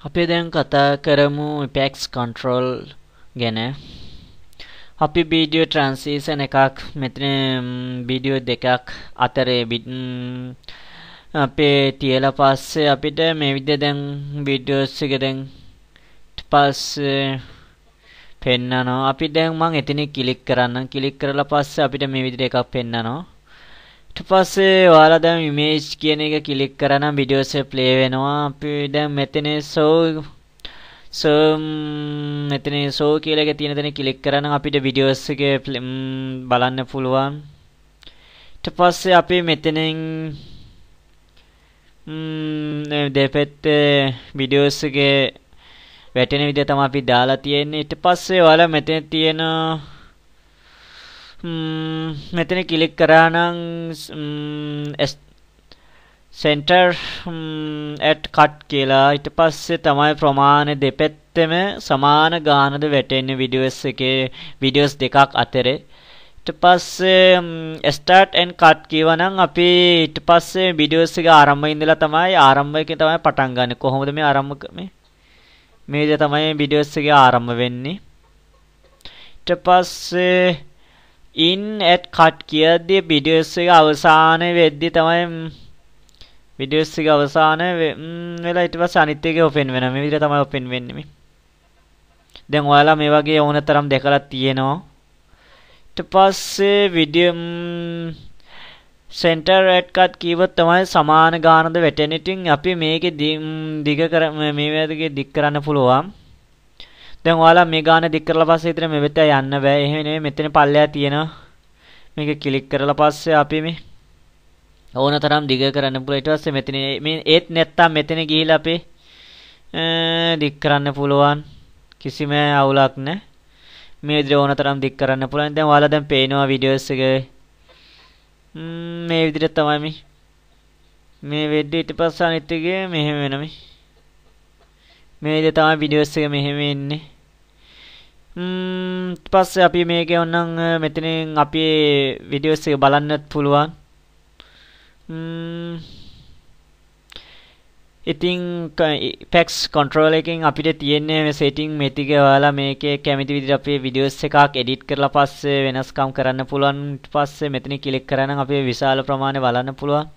අපි දැන් කතා කරමු Apex control ගැන. අපි වීඩියෝ ට්‍රාන්සිෂන් එකක් මෙතන වීඩියෝ දෙකක් අතරේ අපේ තියලා පස්සේ අපිට මේ විදිහට දැන් වීඩියෝස් එක දැන් පස්සේ පෙන්නනවා. අපි දැන් මම එතන ක්ලික් කරන්න. ක්ලික් කරලා පස්සේ අපිට මේ විදිහට එකක් පෙන්නනවා. ඊට පස්සේ ඔයාලා දැන් ඉමේජ් කියන එක ක්ලික් කරා නම් වීඩියෝස් එක ප්ලේ වෙනවා. අපි දැන් මෙතන මෙතන show කියලා එක තියෙන තැන ක්ලික් කරා නම් අපිට වීඩියෝස් එක බලන්න පුළුවන්. ඊට පස්සේ අපි මෙතනින් දෙපැත්තේ වීඩියෝස් එකේ වැටෙන විදිහ තමයි අපි දාලා තියෙන්නේ. ඊට පස්සේ ඔයාලා මෙතන තියෙන මෙතන ක්ලික් කරා නම් center at cut කියලා. ඊට පස්සේ තමයි ප්‍රමාණය දෙපැත්තෙම සමාන ගානද වැටෙන්නේ වීඩියෝස් එකේ වීඩියෝස් දෙකක් අතරේ. ඊට පස්සේ start and cut කියව නම් අපි ඊට පස්සේ වීඩියෝස් එක ආරම්භයේ ඉඳලා තමයි ආරම්භයකින් තමයි පටන් ගන්න. කොහොමද මේ ආරම්භ මේ විදිහ තමයි වීඩියෝස් එක ආරම්භ වෙන්නේ. ඊට පස්සේ in at cut කියද්දී වීඩියෝස් එක අවසාන වෙද්දී තමයි වීඩියෝස් එක අවසාන වෙලා ඊට පස්සේ අනිත් එකේ open වෙනවා. මේ විදිහට තමයි open වෙන්නේ මේ. දැන් ඔයාලා මේ වගේ ඕනතරම් දැකලා තියෙනවා. ඊට පස්සේ වීඩියෝ center at cut කීවොත් තමයි සමාන ගානද වැටෙන්නේ. ඉතින් අපි මේකේ දිග කර මේ වේදගේ දික් කරන්න පුළුවන්. දැන් ඔයාලා මේ ගාන දික් කරලා පස්සේ ඉතින් මේ වෙත යන්න බෑ. එහෙම නෙමෙයි මෙතන පල්ලෙහා තියෙනවා. මේක ක්ලික් කරලා පස්සේ අපි මේ ඕනතරම් දිග කරන්න පුළුවන්. ඊට පස්සේ මෙතන මේ ඒත් නැත්තම් මෙතන ගිහිල්ලා අපි දික් කරන්න පුළුවන්. කිසිම අවුලක් නැහැ. මේ විදිහට ඕනතරම් දික් කරන්න පුළුවන්. දැන් ඔයාලා දැන් පේනවා වීඩියෝස් එක මේ විදිහට තමයි මේ වෙද්දී ඊට පස්සේ අනිත් එකේ මෙහෙම වෙනවා මේ විදිහට තමයි වීඩියෝස් එක මෙහෙම එන්නේ. ඊට පස්සේ අපි මේකේ ඕනනම් මෙතනින් අපි වීඩියෝස් එක බලන්නත් පුළුවන්. ඉතින් Apex control එකෙන් අපිට තියෙන්නේ මේ setting මේ ටික ඔයාලා මේකේ කැමති විදිහට අපේ වීඩියෝස් එකක් edit කරලා පස්සේ වෙනස්කම් කරන්න පුළුවන්. ඊට පස්සේ මෙතන ක්ලික් කරා නම් අපේ විශාල ප්‍රමාණය බලන්න පුළුවන්.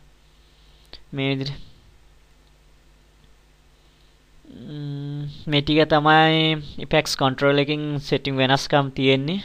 මේ විදිහට මේ ටික තමයි Apex control එකෙන් setting වෙනස්කම් තියෙන්නේ.